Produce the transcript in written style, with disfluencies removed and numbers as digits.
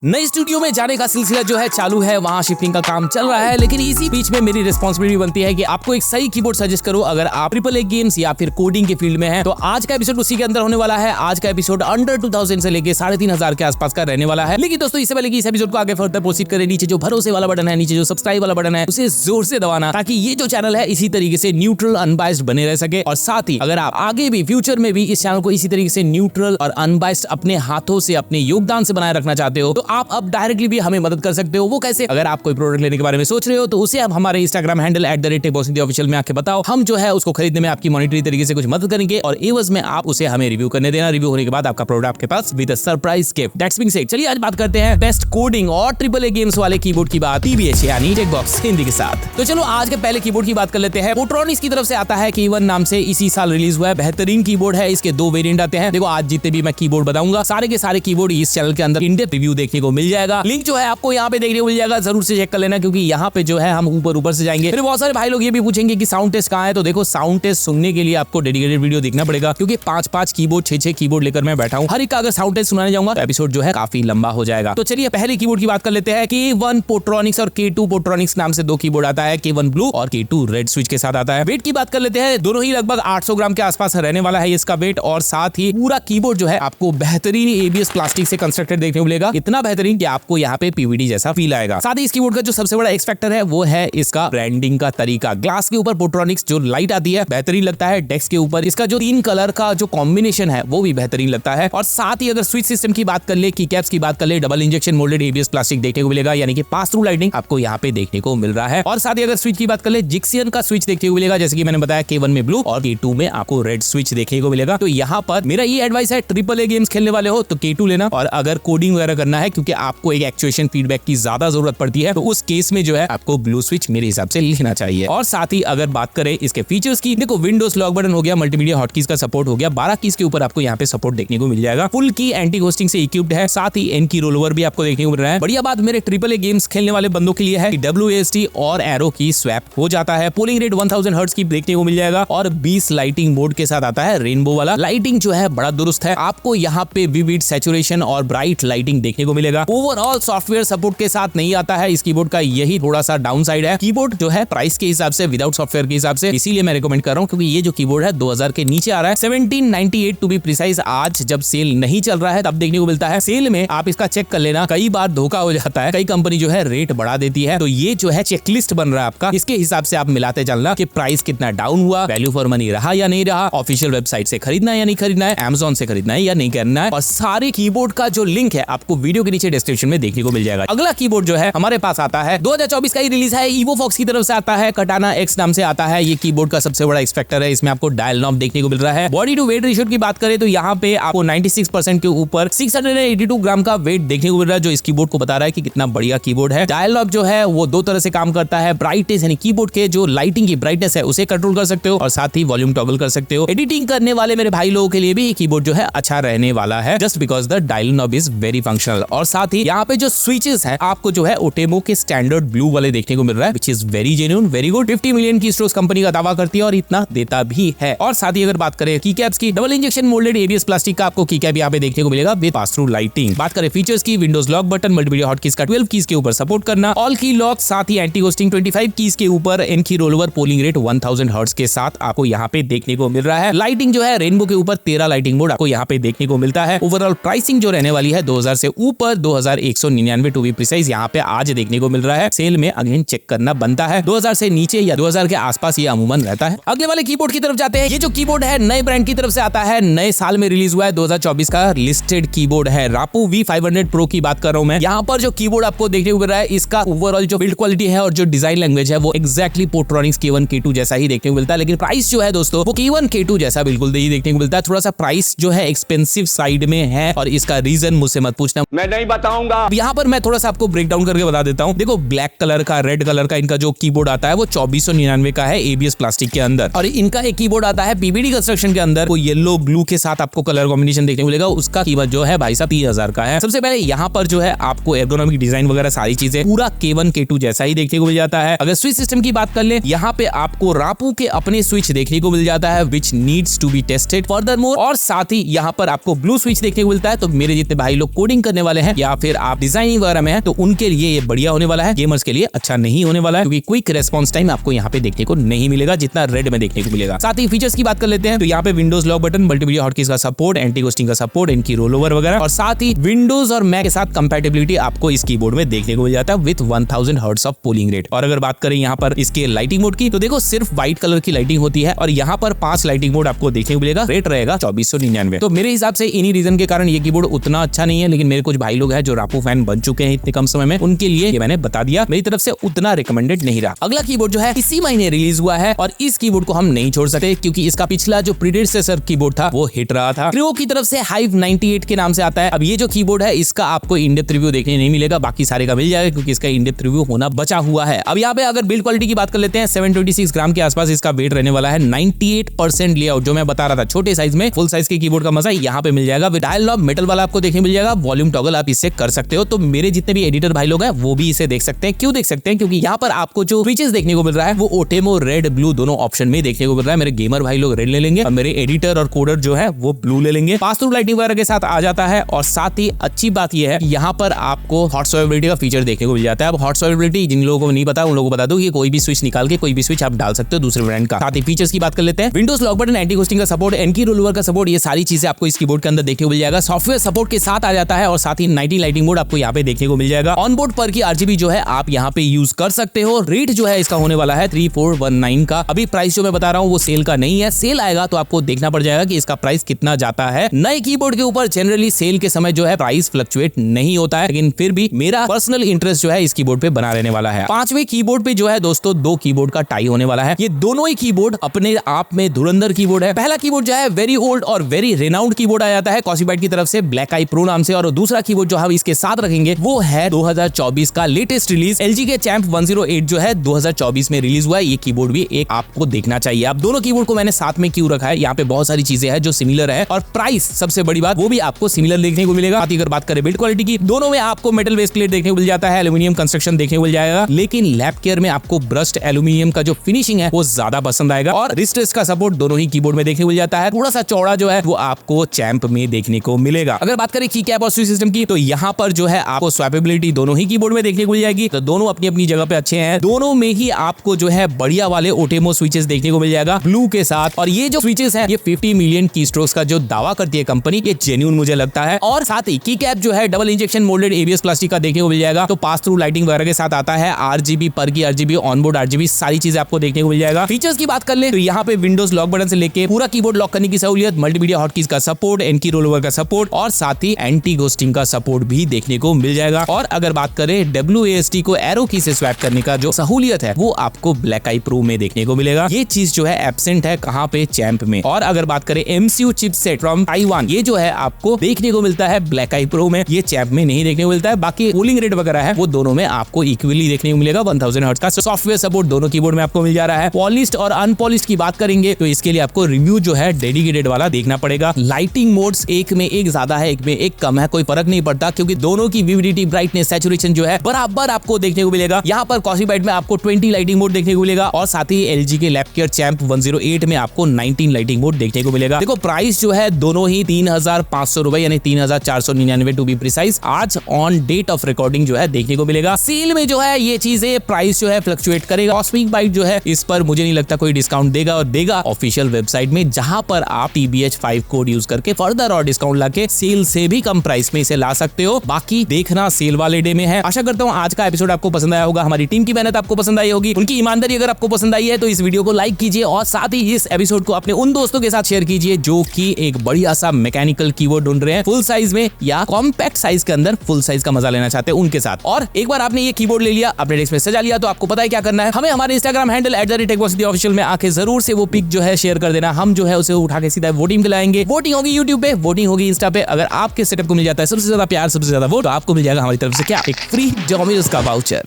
नई स्टूडियो में जाने का सिलसिला जो है चालू है, वहाँ शिफ्टिंग का काम चल रहा है, लेकिन इसी बीच में मेरी रिस्पॉन्सिबिलिटी बनती है कि आपको एक सही कीबोर्ड सजेस्ट करूं अगर आप AAA गेम्स या फिर कोडिंग के फील्ड में हैं। तो आज का एपिसोड उसी के अंदर होने वाला है। आज का एपिसोड अंडर 2000 से लेके 3500 के आसपास का रहने वाला है। लेकिन दोस्तों इससे पहले कि इस एपिसोड को आगे फर्दर प्रोसीड करें, नीचे जो भरोसे वाला बटन है, नीचे जो सब्सक्राइब वाला बटन है, उसे जोर से दबाना ताकि ये जो चैनल है इसी तरीके से न्यूट्रल अनबाइस्ड बने रह सके। और साथ ही अगर आप आगे भी फ्यूचर में भी इस चैनल को इसी तरीके से न्यूट्रल और अनबाइस्ड अपने हाथों से अपने योगदान से बनाए रखना चाहते हो तो आप अब डायरेक्टली भी हमें मदद कर सकते हो। वो कैसे? अगर आप कोई प्रोडक्ट लेने के बारे में सोच रहे हो तो उसे आप हमारे इंस्टाग्राम हैंडल @techbossindhi में आके बताओ। हम जो है उसको खरीदने में आपकी मॉनिटरी तरीके से कुछ मदद करेंगे और एवज में आप उसे हमें रिव्यू करने देना। रिव्यू होने के बाद आपका प्रोडक्ट आपके पास with a surprise gift. That's being said, चलिए आज बात करते हैं बेस्ट कोडिंग और AAA गेम्स वाले कीबोर्ड की बात TBH यानी टेकबॉक्स हिंदी के साथ। तो चलो आज के पहले कीबोर्ड की बात कर लेते हैं। पोट्रॉनिक्स की तरफ से आता है K1 नाम से, इसी साल रिलीज हुआ है। बेहतरीन कीबोर्ड है। इसके दो वेरिएंट आते हैं। देखो आज जितने भी मैं कीबोर्ड बताऊंगा सारे के सारे कीबोर्ड इस चैनल के अंदर इन डेप्थ रिव्यू देखने को मिल जाएगा। लिंक जो है आपको यहाँ पे देखने को मिल जाएगा, जरूर से चेक कर लेना क्योंकि यहाँ पे जो है हम ऊपर से जाएंगे। फिर बहुत सारे भाई लोग ये भी पूछेंगे कि साउंड टेस्ट कहाँ है, तो देखो साउंड टेस्ट सुनने के लिए आपको डेडिकेटेड वीडियो देखना पड़ेगा क्योंकि 5-5 कीबोर्ड 6-6 कीबोर्ड लेकर मैं बैठा हूँ। हर एक का अगर साउंड टेस्ट सुनाने जाऊंगा तो एपिसोड जो है काफी लंबा हो जाएगा। तो चलिए पहले कीबोर्ड की बात कर लेते हैं। K1 पोट्रॉनिक्स और K2 पोट्रॉनिक्स नाम से दो कीबोर्ड आता है। K1 ब्लू और K2 रेड स्विच के साथ आता है। वेट की बात कर लेते हैं। दोनों ही लगभग 800 ग्राम के आसपास रहने वाला है इसका वेट। और साथ ही पूरा कीबोर्ड जो है आपको बेहतरीन ABS प्लास्टिक से कंस्ट्रक्टेड देखने को मिलेगा। इतना बेहतरीन कि आपको यहाँ पे PVD जैसा फील आएगा। साथ ही इस कीबोर्ड का जो सबसे बड़ा एक्स फैक्टर है वो है इसका ब्रांडिंग का तरीका। ग्लास के ऊपर पोट्रॉनिक्स जो लाइट आती है बेहतरीन लगता है। डेस्क के ऊपर इसका जो 3 कलर का जो कॉम्बिनेशन है वो भी बेहतरीन लगता है। और साथ ही अगर स्विच सिस्टम की बात कर ले, की कैप्स की बात कर ले, double injection moulded ABS plastic देखने को मिलेगा, यानी कि पास थ्रू लाइटिंग आपको यहाँ पे देखने को मिल रहा है। और साथ ही अगर स्विच की बात कर ले, जिक्सियन का स्विच देखने को मिलेगा, जैसे कि मैंने बताया K1 में ब्लू और K2 में आपको रेड स्विच देखने को मिलेगा। तो यहाँ पर मेरा ये एडवाइस है, AAA गेम्स खेलने वाले हो तो K2 लेना, और अगर कोडिंग वगैरह करना है क्योंकि आपको एक एक्चुएशन फीडबैक की ज्यादा जरूरत पड़ती है तो उस केस में जो है आपको ब्लू स्विच मेरे हिसाब से लेना चाहिए। और साथ ही अगर बात करें इसके फीचर्स की, देखो विंडोज लॉक बटन हो गया, मल्टीमीडिया हॉटकीज का सपोर्ट हो गया, 12 कीज के ऊपर आपको यहाँ पे सपोर्ट देखने को मिल जाएगा। फुल की एंटी होस्टिंग से इक्विप्ड है। साथ ही एन की रोलओवर भी आपको देखने को मिल रहा है। बढ़िया बात मेरे AAA गेम्स खेलने वाले बंदों के लिए है कि WASD और एरो की स्वैप हो जाता है। पोलिंग रेट 1000 हर्ट्ज की देखने को मिल जाएगा और 20 लाइटिंग मोड के साथ आता है। रेनबो वाला लाइटिंग जो है बड़ा दुरुस्त है। आपको यहाँ पे विविड, सैचुरेशन और ब्राइट लाइटिंग देखने को मिलेगा। ओवरऑल सॉफ्टवेयर सपोर्ट के साथ नहीं आता है इस कीबोर्ड का, यही थोड़ा सा डाउन साइड है। कीबोर्ड जो है प्राइस के हिसाब से, विदाउट सॉफ्टवेयर के हिसाब से, इसीलिए मैं रिकमेंड कर रहा हूँ क्योंकि ये जो कीबोर्ड है 2000 के नीचे आ रहा है। 1798 टू बी प्रिसाइज। आज जब सेल नहीं चल रहा है तब देखने को मिलता है। सेल में आप इसका चेक कर लेना, कई बार धोखा हो जाता है, कई कंपनी जो है रेट बढ़ा देती है। तो ये जो है चेकलिस्ट बन रहा है आपका, इसके हिसाब से आप मिलाते चलना कि प्राइस कितना डाउन हुआ, वैल्यू फॉर मनी रहा या नहीं रहा, ऑफिशियल वेबसाइट से खरीदना है या नहीं खरीदना है, Amazon से खरीदना है या नहीं करना है। और सारे कीबोर्ड का जो लिंक है आपको वीडियो के नीचे डिस्क्रिप्शन में देखने को मिल जाएगा। अगला कीबोर्ड जो है हमारे पास आता है 2024 का ही रिलीज है, EvoFox की तरफ से आता है। Katana X नाम से आता है। ये कीबोर्ड का सबसे बड़ा एक्स फैक्टर है। इसमें आपको डायल नॉब देखने को मिल रहा है। बॉडी टू वेट रेशियो की बात करें तो यहाँ पे आपको 96% के ऊपर 682 ग्राम का वेट देखने को मिल रहा है, जो इस कीबोर्ड को बता रहा है कि कितना बढ़िया कीबोर्ड है। डायल नॉब जो है वो दो तरह से काम करता है। ब्राइटनेस यानी कीबोर्ड के जो लाइटिंग की ब्राइटनेस है उसे कंट्रोल कर सकते हो और साथ ही वॉल्यूम टॉगल कर सकते हो। एडिटिंग करने वाले मेरे भाई लोगों के लिए भी ये कीबोर्ड जो है अच्छा रहने वाला है, just because the dial knob is very functional. और साथ ही यहाँ पे जो स्विचेस है आपको जो है ओटेमो के स्टैंडर्ड ब्लू वाले देखने को मिल रहा है, which is very genuine, very good. 50 million की स्टोर्स कंपनी का दावा करती है और इतना देता भी है। और साथ ही अगर बात करें की कैप्स की, double injection moulded ABS plastic का आपको की कैप यहाँ पे देखने को मिलेगा विद पास थ्रू लाइटिंग। बात करें फीचर्स की, Windows lock button, multimedia hotkeys का 12 कीज के ऊपर सपोर्ट करना, ऑल की लॉक, साथ ही एंटी होस्टिंग 25 कीज के ऊपर, एन की रोलओवर, पोलिंग रेट 1000 हर्ट्ज के साथ आपको यहाँ पे देखने को मिल रहा है। लाइटिंग जो है रेनबो के ऊपर 13 लाइटिंग मोड आपको यहाँ पे देखने को मिलता है। ओवरऑल प्राइसिंग जो रहने वाली है 2000 से ऊपर 2199 टू बी प्रिसाइज यहाँ पे आज देखने को मिल रहा है। सेल में अगेन चेक करना बनता है। 2000 से नीचे या 2000 के आसपास ये अमूमन रहता है। अगले वाले कीबोर्ड की तरफ जाते हैं। ये जो कीबोर्ड है नए ब्रांड की तरफ से आता है, नए साल में रिलीज हुआ है, 2024 का लिस्टेड कीबोर्ड है। रापो V500 Pro की बात कर रहा हूं मैं। यहाँ पर जो कीबोर्ड आपको देखने को मिल रहा है, इसका ओवरऑल जो बिल्ड क्वालिटी है और जो डिजाइन लैंग्वेज है वो एक्जैक्टली पोट्रॉनिक्स K1 K2 जैसा ही देखने को मिलता है। लेकिन प्राइस जो है दोस्तों वो K1 K2 जैसा बिल्कुल नहीं देखने को मिलता है। थोड़ा सा प्राइस जो है एक्सपेंसिव साइड में है और इसका रीजन मुझसे मत पूछना, मैं नहीं बताऊंगा। यहाँ पर मैं थोड़ा सा आपको ब्रेक डाउन करके बता देता हूँ। देखो ब्लैक कलर का, रेड कलर का इनका जो कीबोर्ड आता है वो 2499 का है ABS प्लास्टिक के अंदर, और इनका एक कीबोर्ड आता है PVD कंस्ट्रक्शन के अंदर, वो येलो ब्लू के साथ आपको कलर कॉम्बिनेशन देखने को मिलेगा। उसका कीमत जो है भाई साहब 3000 का है। सबसे पहले यहाँ पर जो है आपको एर्गोनॉमिक डिजाइन वगैरह सारी चीजें पूरा K1 K2 जैसा ही देखने को मिल जाता है। अगर स्विच सिस्टम की बात कर ले, यहाँ पे आपको रापू के अपने स्विच देखने को मिल जाता है which needs to be tested further more. और साथ ही यहाँ पर आपको ब्लू स्विच देखने को मिलता है। तो मेरे जितने भाई लोग कोडिंग करने वाले हैं हैं या फिर आप डिजाइनिंग वगैरह में हैं तो उनके लिए ये बढ़िया होने वाला है। गेमर्स के लिए अच्छा नहीं होने वाला है क्योंकि क्विक रेस्पॉन्स टाइम आपको यहाँ पे देखने को नहीं मिलेगा जितना रेड में देखने को मिलेगा। साथ ही फीचर्स की बात कर लेते हैं तो यहाँ पे Windows lock button, multimedia hotkeys का सपोर्ट, एंटी घोस्टिंग का सपोर्ट, इनकी रोल ओवर वगैरह और साथ ही विंडोज और मैक के साथ कंपैटिबिलिटी आपको इस कीबोर्ड में देखने को मिल जाता है with 1000 hertz of polling rate. और अगर बात करें यहाँ पर इसके लाइटिंग मोड की तो देखो सिर्फ व्हाइट कलर की लाइटिंग होती है और यहाँ पर 5 लाइटिंग मोड आपको देखने को मिलेगा। रेट रहेगा 2499। तो मेरे हिसाब से इन्हीं रीजन के कारण ये कीबोर्ड उतना अच्छा नहीं है, लेकिन मेरे कुछ भाई लोग हैं जो रापो फैन बन चुके हैं इतने कम समय में, उनके लिए ये मैंने बता दिया। मेरी तरफ से उतना रिकमेंडेड नहीं रहा। अगला कीबोर्ड जो है इसी महीने रिलीज हुआ है और इस कीबोर्ड को हम नहीं छोड़ सकते क्योंकि इसका पिछला जो प्रीडेसेसर कीबोर्ड था वो हिट रहा था। क्रियो की तरफ से हाइव 98 के नाम से आता है। अब ये जो कीबोर्ड है इसका आपको इन डेप्थ रिव्यू देखने नहीं मिलेगा, बाकी सारे का मिल जाएगा क्योंकि इसका इन डेप्थ रिव्यू होना बचा हुआ है। अब यहाँ पे अगर बिल्ड क्वालिटी की बात कर लेते हैं 726 ग्राम के आसपास इसका वेट रहने वाला है। 98% लेआउट जो मैं बता रहा था छोटे साइज में, फुल साइज के कीबोर्ड का मजा यहाँ पे मिल जाएगा। डायल नॉब मेटल वाला आपको देखने मिल जाएगा, वॉल्यूम टॉगल आप इससे कर सकते हो। तो मेरे जितने भी एडिटर भाई लोग हैं वो भी इसे देख सकते हैं। क्यों देख सकते हैं? क्योंकि यहाँ पर आपको जो स्विचेस देखने को मिल रहा है वो ओटेमो रेड ब्लू दोनों ऑप्शन में देखने को मिल रहा है। मेरे गेमर भाई लोग रेड ले लेंगे और मेरे एडिटर और कोडर जो है वो ब्लू ले लेंगे। पास थ्रू लाइटिंग वगैरह के साथ आ जाता है और साथ ही अच्छी बात यह है यहाँ पर आपको हॉट स्वैपेबिलिटी का फीचर देखने को मिल जाता है। अब हॉट स्वैपेबिलिटी जिन लोगों को नहीं पता उन लोगों को बता दो कि कोई भी स्विच निकाल के कोई भी स्विच आप डाल सकते हो दूसरे ब्रांड का। साथ ही फीचर्स की बात कर लेते हैं, Windows lock button, anti ghosting का सपोर्ट, एनकी रोलओवर का सपोर्ट, ये सारी चीजें आपको इस कीबोर्ड के अंदर देखने को मिल जाएगा। सॉफ्टवेयर सपोर्ट के साथ आ जाता है और साथ ही 90 लाइटिंग मोड आपको यहाँ पे देखने को मिल जाएगा। ऑनबोर्ड पर की RGB जो है आप यहाँ पे यूज कर सकते हो। रेट जो है इसका होने वाला है 3419 का। अभी प्राइस जो मैं बता रहा हूँ वो सेल का नहीं है, सेल आएगा तो आपको देखना पड़ जाएगा कि इसका प्राइस कितना जाता है। नए कीबोर्ड के ऊपर जनरली सेल के समय जो है प्राइस फ्लक्चुएट नहीं होता है, लेकिन फिर भी मेरा पर्सनल इंटरेस्ट जो है इस कीबोर्ड पे बना रहने वाला है। 5वें कीबोर्ड पे जो है दोस्तों 2 कीबोर्ड का टाई होने वाला है। ये दोनों ही कीबोर्ड अपने आप में धुरंधर कीबोर्ड है। पहला कीबोर्ड जो है वेरी ओल्ड और वेरी रेनाउंड कीबोर्ड आ जाता है कॉसीबाइट की तरफ से ब्लैक आई प्रो नाम से, और दूसरा कीबोर्ड जो हम इसके साथ रखेंगे वो है 2024 का लेटेस्ट रिलीज LG के चैंप 108 जो है 2024 में रिलीज हुआ है। ये कीबोर्ड भी एक आपको देखना चाहिए। अब दोनों कीबोर्ड को मैंने साथ में क्यों रखा है, यहाँ पे बहुत सारी चीजें हैं जो सिमिलर है और प्राइस सबसे बड़ी बात वो भी आपको सिमिलर देखने को मिलेगा। अगर बात करें बिल्ड क्वालिटी की, दोनों में आपको मेटल बेस प्लेट देखने को मिल जाता है, एल्यूमिनियम कंस्ट्रक्शन देखने को मिल जाएगा, लेकिन लैब केयर में आपको ब्रस्ट एल्यूमिनियम का जो फिनिशिंग है वो ज्यादा पसंद आएगा। और रिस्ट रेस्ट का सपोर्ट दोनों ही कीबोर्ड में देखने को मिल जाता है। थोड़ा सा चौड़ा जो है वो आपको चैंप में देखने को मिलेगा। अगर बात करें की कैप और स्विच सिस्टम की तो यहाँ पर जो है आपको स्वैपेबिलिटी दोनों ही कीबोर्ड में देखने को मिल जाएगी। तो दोनों अपनी अपनी जगह पे अच्छे हैं। दोनों में ही आपको जो है बढ़िया वाले ओटेमो स्विचेस देखने को मिल जाएगा ब्लू के साथ। और ये जो स्विचेस हैं ये 50 मिलियन की स्ट्रोक्स का जो दावा करती है कंपनी, ये जेन्युइन मुझे लगता है। और साथ ही की कैप जो है double injection moulded ABS plastic का देखने को मिल जाएगा। तो पास थ्रू लाइटिंग वगैरह के साथ आता है। RGB पर की RGB, ऑनबोर्ड RGB सारी चीजें आपको देखने को मिल जाएगा। फीचर्स की बात कर ले तो यहाँ पे विंडोज लॉक बटन से लेके पूरा कीबोर्ड लॉक करने की सहूलियत, मल्टीमीडिया हॉटकीज का सपोर्ट, एनकी रोलओवर का सपोर्ट और साथ ही एंटी घोस्टिंग का सपोर्ट भी देखने को मिल जाएगा। और अगर बात करें WASD को एरो की से स्वैप करने का जो सहूलियत है वो आपको ब्लैक आई प्रो में देखने को मिलेगा। ये चीज जो है एब्सेंट है कहाँ पे, चैंप में। और अगर बात करें MCU चिपसेट फ्रॉम ताइवान, ये जो है आपको देखने को मिलता है ब्लैक आई प्रो में, ये चैंप में नहीं देखने को मिलता है। बाकी कूलिंग रेट वगैरह है वो दोनों में आपको इक्वली देखने को मिलेगा। 1000 हर्ट्ज का सॉफ्टवेयर सपोर्ट दोनों कीबोर्ड में आपको मिल जा रहा है। पॉलिश्ड और अनपॉलिश्ड की बात करेंगे तो इसके लिए आपको रिव्यू जो है डेडिकेटेड वाला देखना पड़ेगा। लाइटिंग मोड्स एक में एक ज्यादा है, एक में एक कम है, कोई फर्क नहीं पड़ता क्योंकि दोनों की विविडिटी, ब्राइटनेस, सैचुरेशन जो है बराबर आपको देखने को मिलेगा। यहाँ पर कॉसीबाइट में आपको 20 लाइटिंग मोड देखने को मिलेगा और साथ ही LG के लैब केयर चैंप 108 में आपको 19 लाइटिंग मोड देखने को मिलेगा। देखो प्राइस जो है दोनों ही 3500 रुपए यानी 3499 टू बी प्रिसाइज आज ऑन डेट ऑफ रिकॉर्डिंग जो है देखने को मिलेगा। सेल में जो है ये चीजें प्राइस जो है फ्लक्चुएट करेगा। कॉस्मिक बाइट जो है इस पर मुझे नहीं लगता कोई डिस्काउंट देगा, और देगा ऑफिशियल वेबसाइट में जहां पर आप TBH5 कोड यूज करके फर्दर और डिस्काउंट लाके सेल से भी कम प्राइस में इसे ला सकते हो। बाकी देखना सेल वाले डे में है। आशा करता हूँ आज का एपिसोड आपको पसंद आया होगा, हमारी टीम की मेहनत आपको पसंद आई होगी, उनकी ईमानदारी अगर आपको पसंद आई है तो इस वीडियो को लाइक कीजिए और साथ ही इस एपिसोड को अपने उन दोस्तों के साथ शेयर कीजिए जो कि एक बढ़िया सा मैकेनिकल कीबोर्ड ढूंढ रहे हैं फुल साइज में या कॉम्पैक्ट साइज के अंदर फुल साइज का मजा लेना चाहते हैं उनके साथ। और एक बार आपने ये कीबोर्ड ले लिया, अपने डेस्क में सजा लिया, तो आपको पता है क्या करना है। हमें हमारे इंस्टाग्राम हैंडल @techbossity में आके जरूर से वो पिक जो है शेयर कर देना। हम जो है उसे उठा के सीधा वोटिंग पे लाएंगे। वोटिंग होगी यूट्यूब पे, वोटिंग होगी इंस्टा पे। अगर आपके सेटअप को मिल जाता है सबसे ज्यादा प्यार, सबसे ज्यादा वोट, तो आपको मिल जाएगा हमारी तरफ से क्या, एक फ्री डोमिनोज का वाउचर।